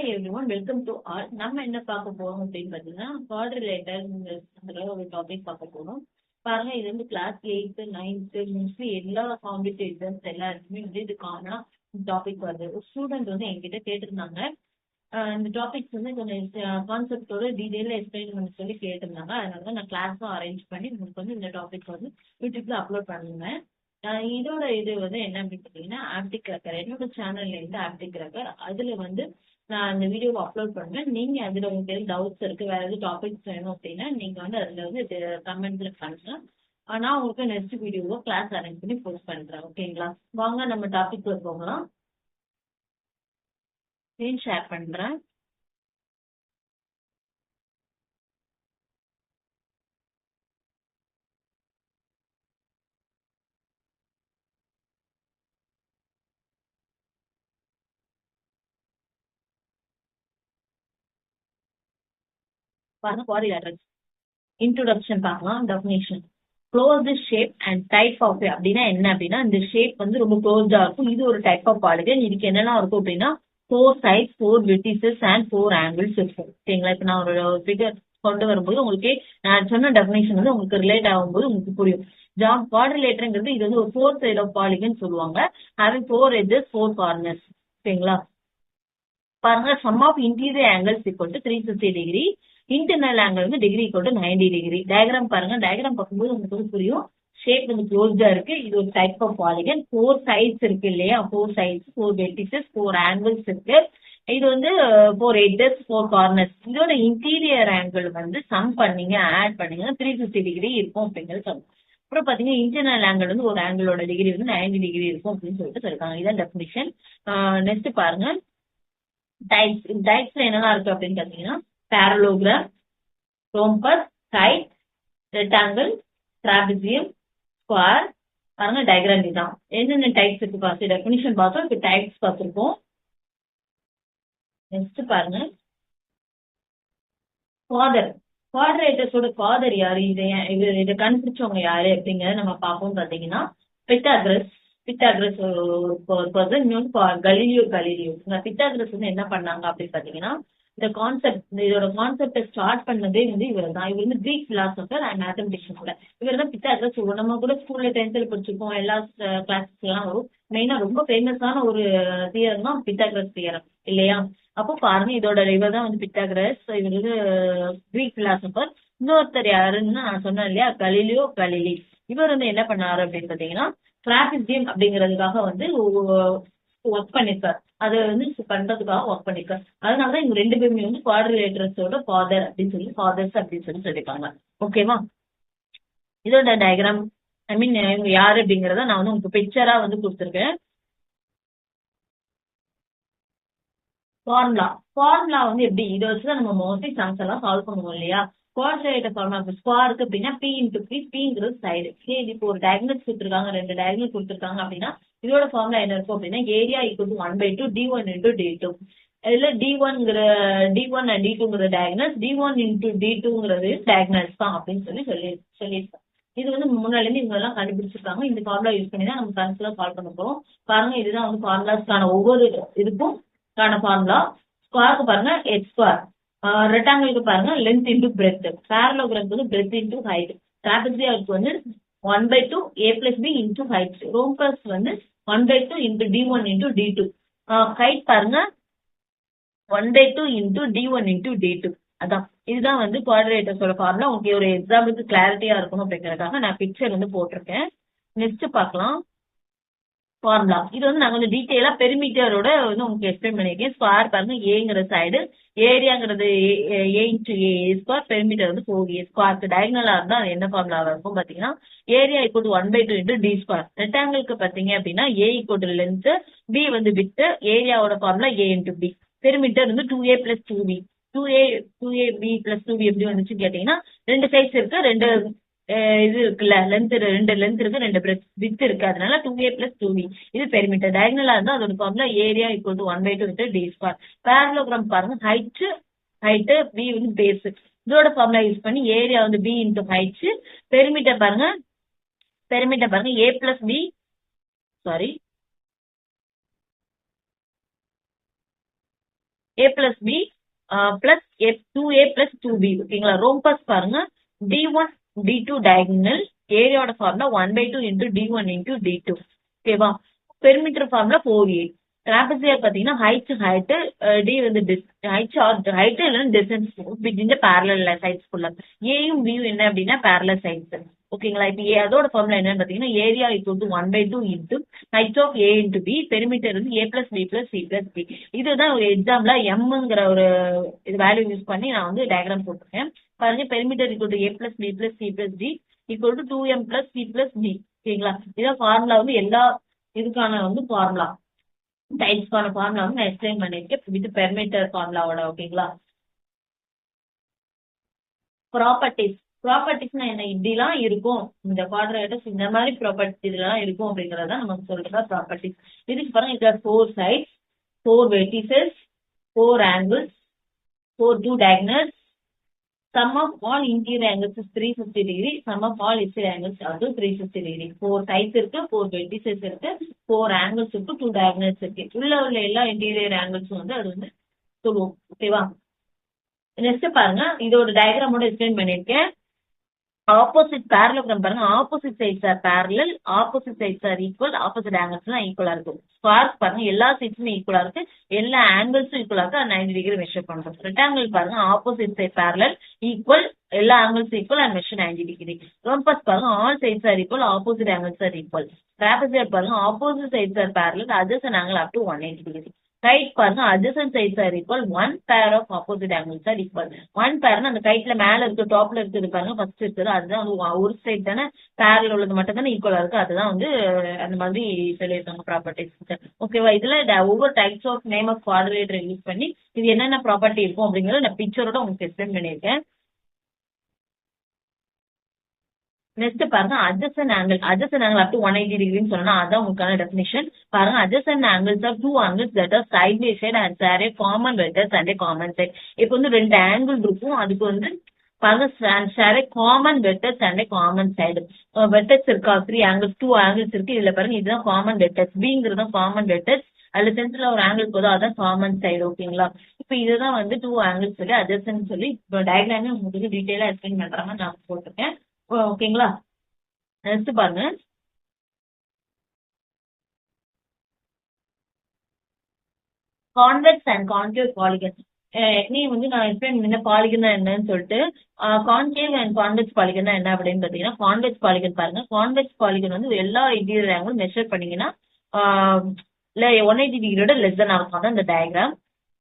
Hi everyone, welcome to all. நம்ம என்ன பார்க்க போறோம் அப்படின்னு பார்த்தீங்கன்னா, குவாட்ரிலேட்டர் ஒரு டாபிக் பார்க்க போறோம். பாருங்க, இது வந்து கிளாஸ் 8th 9th மோஸ்ட்லி எல்லா காம்படிட்டிவ் எக்ஸாம்ஸ் எல்லாருக்குமே வந்து இதுக்கான டாபிக் வருது. ஒரு ஸ்டூடெண்ட் வந்து என்கிட்ட கேட்டிருந்தாங்க. இந்த டாபிக்ஸ் வந்து கொஞ்சம் கான்செப்டோட டீடைலா எக்ஸ்பிளைன் பண்ண சொல்லி கேட்டிருந்தாங்க. அதனால நான் கிளாஸும் அரேஞ்ச் பண்ணி உங்களுக்கு வந்து இந்த டாபிக் வந்து யூடியூப்ல அப்லோட் பண்ணுவேன். இதோட இது வந்து என்ன அப்படின்னு பார்த்தீங்கன்னா, ஆப்டிக் கிராக்கர். என்னோட சேனல்ல இருந்து ஆப்டிக் கிராக்கர். அதுல வந்து நான் அந்த வீடியோவை அப்லோட் பண்ணுவேன். நீங்க அதுல உங்களுக்கு எதுவும் டவுட்ஸ் இருக்கு, வேற எதுவும் டாபிக்ஸ் வேணும் அப்படின்னா நீங்க வந்து அதுல வந்து கமெண்ட்ல பண்ணலாம். நான் உங்களுக்கு நெக்ஸ்ட் வீடியோவை கிளாஸ் அரேஞ்ச் பண்ணி போஸ்ட் பண்றேன். ஓகேங்களா? வாங்க நம்ம டாபிக் போகலாம். ஸ்க்ரீன் ஷேர் பண்றேன். பாருங்க, குவாட்ரிலேட்டரல் இன்ட்ரோடக்ஷன் பார்க்கலாம். Definition. Closed shape and type of அப்படின்னா என்ன அப்படின்னா, இந்த ஷேப் வந்து ரொம்ப க்ளோஸ்டா இருக்கும். இது ஒரு டைப் ஆஃப் பாலிகன். இதுக்கு என்னெல்லாம் இருக்கும் அப்படின்னா, 4 sides 4 vertices and 4 angles இருக்கும். ஓகேங்களா? இப்ப நான் ஒரு ஃபிகர் கொண்டு வரும்போது உங்களுக்கு நான் சொன்ன டெஃபினேஷன் வந்து உங்களுக்கு ரிலேட் ஆகும்போது உங்களுக்கு புரியும். குவாட்ரிலேட்டர்ங்கிறது இது வந்து ஒரு 4 side ஆஃப் பாலிகன் சொல்லுவாங்க. having 4 edges 4 corners. ஓகேங்களா? பாருங்க, sum of interior angles equal to 360 degree, internal angle வந்து degree equal to 90 degree. Diagram பாருங்க. டயக்ராம் பார்க்கும்போது உங்களுக்கு வந்து புரியும். ஷேப் வந்து க்ளோஸ்டா இருக்கு. இது ஒரு டைப் ஆஃப் பாலிகன். 4 சைட்ஸ் இருக்கு இல்லையா? 4 சைட்ஸ் 4 வெர்டிசஸ் 4 ஆங்கிள்ஸ் இருக்கு. இது வந்து 4 எட்ஜஸ் 4 கார்னர்ஸ். இதோட இன்டீரியர் ஆங்கிள் வந்து சம் பண்ணீங்க, ஆட் பண்ணீங்க 350 டிகிரி இருக்கும் அப்படிங்கிறது சொல்லுங்க. அப்புறம் பாத்தீங்கன்னா, இன்டர்னல் ஆங்கிள் வந்து ஒரு ஆங்கிளோட டிகிரி வந்து 90 டிகிரி இருக்கும் அப்படின்னு சொல்லிட்டு சொல்லிருக்காங்க. இதான் டெஃபினிஷன். நெக்ஸ்ட் பாருங்க, டைப்ஸ்ல என்னெல்லாம் இருக்கு அப்படின்னு பாத்தீங்கன்னா, parallelogram, rhombus, side, rectangle, trapezium, square. பாருங்க, டயக்ராம் இதுதான். என்னென்ன டைப்ஸ் இருக்கு பார்த்து டெஃபினிஷன் பார்த்தோம். இப்போ டைப்ஸ் பார்த்துருக்கோம். நெக்ஸ்ட் பாருங்க, ஃபாதர். குவாட்ரேட்டர்ஸோட ஃபாதர் யாரு, இதை கண்டுபிடிச்சவங்க யாரு அப்படிங்கறத நம்ம பார்ப்போம். பாத்தீங்கன்னா, பித்தாகரஸ். பித்தாகரஸ் ஒரு பர்சன். இன்னொன்று கலீலியோ. பித்தாகரஸ் வந்து என்ன பண்ணாங்க அப்படின்னு பாத்தீங்கன்னா, இதோட கான்செப்டை ஸ்டார்ட் பண்ணதே வந்து இவர் தான். இவர் வந்து கிரீக் பிலாசபர் அண்ட் மேத்தமெட்டிஷியன் கூட. இவர் தான் பித்தாகரஸ். நம்ம கூட ஸ்கூல்ல 10th படிச்சிருக்கோம். எல்லா கிளாஸஸ் எல்லாம் வரும். மெயினா ரொம்ப ஃபேமஸான ஒரு தியரம் தான் பித்தாகரஸ் தியரம் இல்லையா? அப்போ பாருங்க, இதோட இவர் தான் வந்து பித்தாகரஸ். இவர் வந்து கிரீக் பிலாசபர். இன்னொருத்தர் யாருன்னு நான் சொன்னேன் இல்லையா? Galileo Galilei. இவர் வந்து என்ன பண்ணாரு அப்படின்னு பாத்தீங்கன்னா, டிராபிசியம் அப்படிங்கிறதுக்காக வந்து ஒர்க் பண்ணிருக்காரு. அதை வந்து பண்றதுக்காக ஒர்க் பண்ணிருக்காரு. அதனாலதான் இவங்க 2 பேருமே வந்து குவாட்ரிலேட்டர்ஸோட ஃபாதர் அப்படின்னு சொல்லி ஃபாதர்ஸ் அப்படின்னு சொல்லி சொல்லிருக்காங்க. ஓகேவா? இதோட டயக்ராம் இவங்க யாரு அப்படிங்கறத நான் வந்து உங்களுக்கு பிக்சரா வந்து கொடுத்துருக்கேன். ஃபார்முலா வந்து எப்படி, இதை வச்சுதான் நம்ம மோஸ்ட்லி சம்ஸ் எல்லாம் சால்வ் பண்ணுவோம் இல்லையா? குவாட்ரிலேட்டர் ஃபார்முலா ஸ்கொயருக்கு அப்படின்னா பி இன்டு பி. பிங்கிறது சைடு. இது இப்போ ஒரு டயகனல் கொடுத்துருக்காங்க, 2 டயகனல் கொடுத்துருக்காங்க அப்படின்னா இதோட ஃபார்முலா என்ன இருக்கும் அப்படின்னா, area equal to 1/2 d1 into d2. இதுல d1 and d2 diagonals, d1 into d2 diagonals தான் அப்படின்னு சொல்லியிருக்காங்க. இது வந்து முன்னாடி இருந்து இவங்க எல்லாம் கண்டுபிடிச்சிருக்காங்க. இந்த ஃபார்முலா யூஸ் பண்ணி தான் நம்ம சம்ஸ் எல்லாம் சால்வ் பண்ண போறோம். பாருங்க, இதுதான் வந்து ஃபார்முலாஸ்க்கான ஒவ்வொரு இதுக்கும் ஃபார்முலா. ஸ்கொயருக்கு பாருங்க எக்ஸ் ஸ்கொயர். ரெக்டாங்கிளுக்கு பாருங்க லென்த் இன்டூ பிரெத். பேரலோகிராம் வந்து பிரெத் இன்டூ ஹைட். ட்ராபெசியம்க்கு வந்து 1/2 a plus b into height. Rhombus வந்து 1/2 into d1 into d2. Height பாருங்க 1/2 இன்டூ d1 இன்டூ d2. அதான் இதுதான் வந்து குவாட்ரிலேட்டர்ஸோட ஃபார்முலா. உங்களுக்கு ஒரு எக்ஸாம்பிளுக்கு கிளாரிட்டியா இருக்கணும் அப்படிங்கறதுக்காக நான் பிக்சர் வந்து போட்டிருக்கேன். நெக்ஸ்ட் பார்க்கலாம். ஃபார்முலா இது வந்து நான் கொஞ்சம் டீட்டெயிலா பெரிமீட்டரோட வந்து உங்களுக்கு எக்ஸ்பிளைன் பண்ணியிருக்கேன். ஸ்கொயர் பாருங்க, ஏங்கிற side, ஏரியாங்கிறது A into A square, perimeter வந்து 4a ஸ்கொயருக்கு டயகனலா இருந்தா அது என்ன ஃபார்முலாவா இருக்கும் பாத்தீங்கன்னா, area equal to 1/2 into D square. ரெக்டாங்கிளுக்கு பாத்தீங்க அப்படின்னா A equal to length, B வந்து வித், ஏரியாவோட formula A into B. Perimeter வந்து 2a plus 2b. 2ab plus 2b எப்படி வந்துச்சு கேட்டீங்கன்னா, 2 சைட்ஸ் இருக்கு, 2 இது இருக்குல்ல, ரெண்டு லென்த் இருக்கு, 2 வித் இருக்கு. அதனால 2a plus 2b. இது பெரிமீட்டர். டயகனலா இருந்தா அதோட formula area equal to 1/2 into D square. Parallelogram பாருங்க, ஹைட் b வந்து பேஸ். இதோட ஃபார்முலா யூஸ் பண்ணி ஏரியா வந்து b இன்டூ ஹைட். பெரிமீட்டர் பாருங்க a plus b, sorry, a plus b plus 2a plus 2b. ஓகேங்களா? ரோம்பஸ் பாருங்க d1 d2 diagonal ஏரியாவோட formula 1/2 into d1 into d2. ஓகேவா? Perimeter formula 4a. ட்ராபசியர் பாத்தீங்கன்னா height d வந்து height இல்லைன்னா distance between parallel sides குள்ள. ஏயும் பியும் என்ன அப்படின்னா பேரலல் சைட்ஸ். ஓகேங்களா? இப்ப அதோட ஃபார்முலா என்னன்னு பாத்தீங்கன்னா area equal to 1/2 into height of a into B. Perimeter வந்து a plus b plus c plus b. இதுதான் ஒரு எக்ஸாம்பிளா எம்ங்கிற ஒரு இது வேல்யூ யூஸ் பண்ணி நான் வந்து டயக்ராம் போட்டிருக்கேன். பாருங்க perimeter equal to a plus b plus c plus d equal to 2m plus c plus d. ஓகேங்களா? இதான் ஃபார்முலா வந்து எல்லா இதுக்கான வந்து ஃபார்முலா டைப்ஸ்க்கான ஃபார்முலா வந்து நான் எக்ஸ்பிளைன் பண்ணிருக்கேன் வித் பெரிமீட்டர் ஃபார்முலாவோட. ஓகேங்களா? ப்ராப்பர்ட்டிஸ்னா என்ன? இப்படிலாம் இருக்கும் இந்த குவாட்ரேட்டர்ஸ், இந்த மாதிரி ப்ராப்பர்ட்டி இதெல்லாம் இருக்கும் அப்படிங்கறத நமக்கு சொல்றதா ப்ராப்பர்ட்டிஸ். இதுக்கு பாருங்க இதுல 4 sides, 4 vertices, 4 angles, 4 two diagonals. Sum of all interior angles is 350 degree. Sum of all exterior angles also 350 degree. 4 sides இருக்கு, 4 vertices இருக்கு, 4 angles இருக்கு, 2 diagonals இருக்கு. உள்ள எல்லா interior angles வந்து அது வந்து சொல்லுவோம். ஓகேவா? நெக்ஸ்ட் பாருங்க இதோட டயக்ராமோட எக்ஸ்பிளைன் பண்ணிருக்கேன். ஆப்போசிட் பேரலோகிராம் பாருங்க. Opposite sides are parallel, opposite sides are equal, opposite ஆங்கிள்ஸ்லாம் ஈக்குவலா இருக்கும். ஸ்கொயர்ஸ் பாருங்க எல்லா சைட்ஸுமே ஈக்குவலா இருக்கு, எல்லா ஆங்கிள்ஸும் ஈக்குவலா இருக்கு. 90 டிகிரி மெஷர் பண்றோம். ரெக்டாங்கிள் பாருங்க ஆப்போசிட் சைட் பேரலல் ஈக்குவல், எல்லா angles equal and measure 90 degree. Rhombus பாருங்க all sides are equal, opposite angles are equal. Trapezium பாருங்க opposite sides are parallel, adjacent angle up to 180 degree. Kite பாருங்க adjacent sides are equal, one pair of opposite angles are equal. one pair அந்த கைட்ல மேல இருக்கு டாப்ல இருக்குது பாருங்க first இருக்குது அதுதான் வந்து ஒரு சைடு தானே பேரல் உள்ளது மட்டும் தானே ஈக்குவலா இருக்கு. அதுதான் வந்து அந்த மாதிரி சொல்லியிருக்காங்க ப்ராப்பர்ட்டிஸ். ஓகேவா? இதுல ஒவ்வொரு types of name of quadrilateral use பண்ணி இது என்னென்ன ப்ராப்பர்ட்டி இருக்கும் அப்படிங்கறத நான் பிக்சரோட உங்களுக்கு எக்ஸ்பிளைன் பண்ணியிருக்கேன். நெக்ஸ்ட் பாருங்க adjacent angle up to 180 டிகிரின்னு சொன்னா அதான் உங்களுக்கான டெஃபினிஷன். பாருங்க adjacent angles are two angles that are side by side and share a common vertex and a common side. இப்போ வந்து ரெண்டு ஆங்கிள் இருக்கும், அதுக்கு வந்து பாருங்க share a common vertex and a common side. vertex இருக்கா 3 angles 2 angles இருக்கு. இதுல பாருங்க இதுதான் common vertex, Bங்கிறது common vertex, அதுல சென்டர்ல ஒரு ஆங்கிள் போதும் அதான் காமன் சைடு. ஓகேங்களா? இப்ப இதுதான் வந்து 2 angles சொல்லி adjacent சொல்லி இப்போ டயக்ராமே உங்களுக்கு டீடைலா எக்ஸ்பிளைன் பண்றாங்க நான் போட்டிருக்கேன். ஓகேங்களா? நெக்ஸ்ட் பாருங்க கான்வெக்ஸ் அண்ட் கான்கேவ் பாலிகன். நீ வந்து நான் எக்ஸ்பிளைன் பண்ண பாலிகன் என்னன்னு சொல்லிட்டு கான்கேவ் அண்ட் கான்வெக்ஸ் பாலிகன் என்ன அப்படின்னு பாத்தீங்கன்னா கான்வெக்ஸ் பாலிகன் பாருங்க. கான்வெக்ஸ் பாலிகன் வந்து எல்லா இன்டீரியர் ஆங்கிளும் மெஷர் பண்ணீங்கன்னா இல்ல 180 டிகிரியோட லெஸ் தென் ஆகும். அதான் இந்த டயக்ராம்.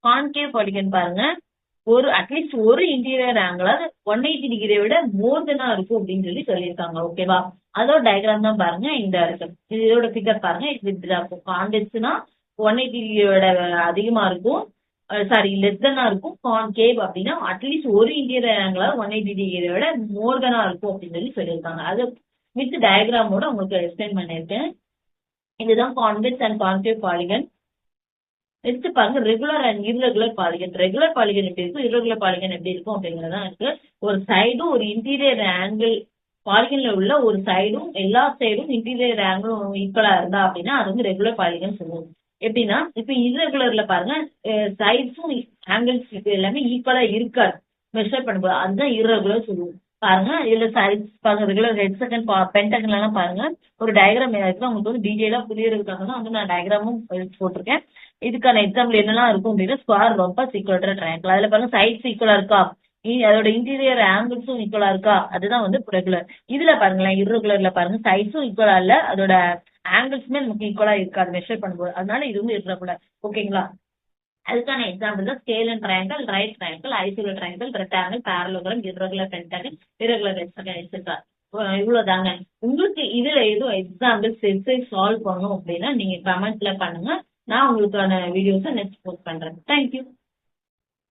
கான்கேவ் பாலிகன் பாருங்க ஒரு அட்லீஸ்ட் ஒரு இன்டீரியர் ஆங்கிள் 180 டிகிரியை விட மோர் தெனா இருக்கும் அப்படின்னு சொல்லி சொல்லியிருக்காங்க. ஓகேவா? அதோட டயக்ராம் தான் பாருங்க இந்த இருக்கு. இதோட ஃபிகர் பாருங்க இப்படி இருக்கும். கான்வெக்ஸ்னா 180 டிகிரியோட அதிகமா இருக்கும், சாரி லெஸ் தெனா இருக்கும். கான்கேவ் அப்படின்னா அட்லீஸ்ட் ஒரு இன்டீரியர் ஆங்கிள் 180 டிகிரியோட மோர் தெனா இருக்கும் அப்படின்னு சொல்லி சொல்லியிருக்காங்க. அது வித் டயக்ராமோட உங்களுக்கு எக்ஸ்பிளைன் பண்ணியிருக்கேன். இதுதான் convex and concave polygon. Next பாருங்க regular and irregular polygon. Regular polygon எப்படி இருக்கும், இர்ரெகுலர் பாலிகன் எப்படி இருக்கும் அப்படிங்கறதான் இருக்கு. ஒரு சைடும் ஒரு இன்டீரியர் ஆங்கிள் பாலிகன்ல உள்ள ஒரு சைடும் எல்லா சைடும் இன்டீரியர் ஆங்கிளும் ஈக்குவலா இருந்தா அப்படின்னா அது வந்து ரெகுலர் பாலிகன் சொல்லுவோம். எப்படின்னா இப்ப இர்ரெகுலர்ல பாருங்க சைட்ஸும் ஆங்கிள்ஸ் எல்லாமே ஈக்குவலா இருக்காது மெஷர் பண்ணும்போது, அதுதான் இர்ரெகுலர் சொல்லுவோம். பாருங்க இதுல சைட்ஸ் பாருங்க ரெகுலர் ஹெக்ஸகன் பென்டகன் எல்லாம் பாருங்க ஒரு டயக்ராம் ஏதாச்சும் உங்களுக்கு வந்து டீடைலா புரியறதுக்காக தான் வந்து நான் டயக்ராமும் போட்டிருக்கேன். இதுக்கான எக்ஸாம்பிள் என்னெல்லாம் இருக்கும் அப்படின்னா ஸ்கொயர், ரொம்பஸ், ஈக்குவல் ட்ரையாங்கிள். அதுல பாருங்க சைட்ஸ் ஈக்குவலா இருக்கா, அதோட இன்டீரியர் ஆங்கிள்ஸும் ஈக்குவலா இருக்கா, அதுதான் வந்து ரெகுலர். இதுல பாருங்களேன் இர்ரெகுலர்ல பாருங்க சைட்ஸும் ஈக்குவலா இல்ல, அதோட ஆங்கிள்ஸுமே நமக்கு ஈக்குவலா இருக்காது மெஷர் பண்ணும்போது, அதனால இது வந்து இர்ரெகுலர். ஓகேங்களா? அதுக்கான எக்ஸாம்பிள் தான் scale and triangle, right triangle, isosceles triangle, rectangle, parallelogram, irregular pentagon, irregular hexagon etcetera. இவ்வளவுதாங்க. உங்களுக்கு இதுல எதுவும் எக்ஸாம்பிள்ஸ் எடுத்து சால்வ் பண்ணணும் அப்படின்னா நீங்க கமெண்ட்ல பண்ணுங்க, நான் உங்களுக்கான வீடியோஸை நெக்ஸ்ட் போஸ்ட் பண்றேன். Thank you.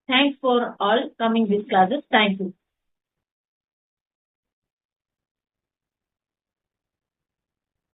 Thanks for all coming this classes. Thank you.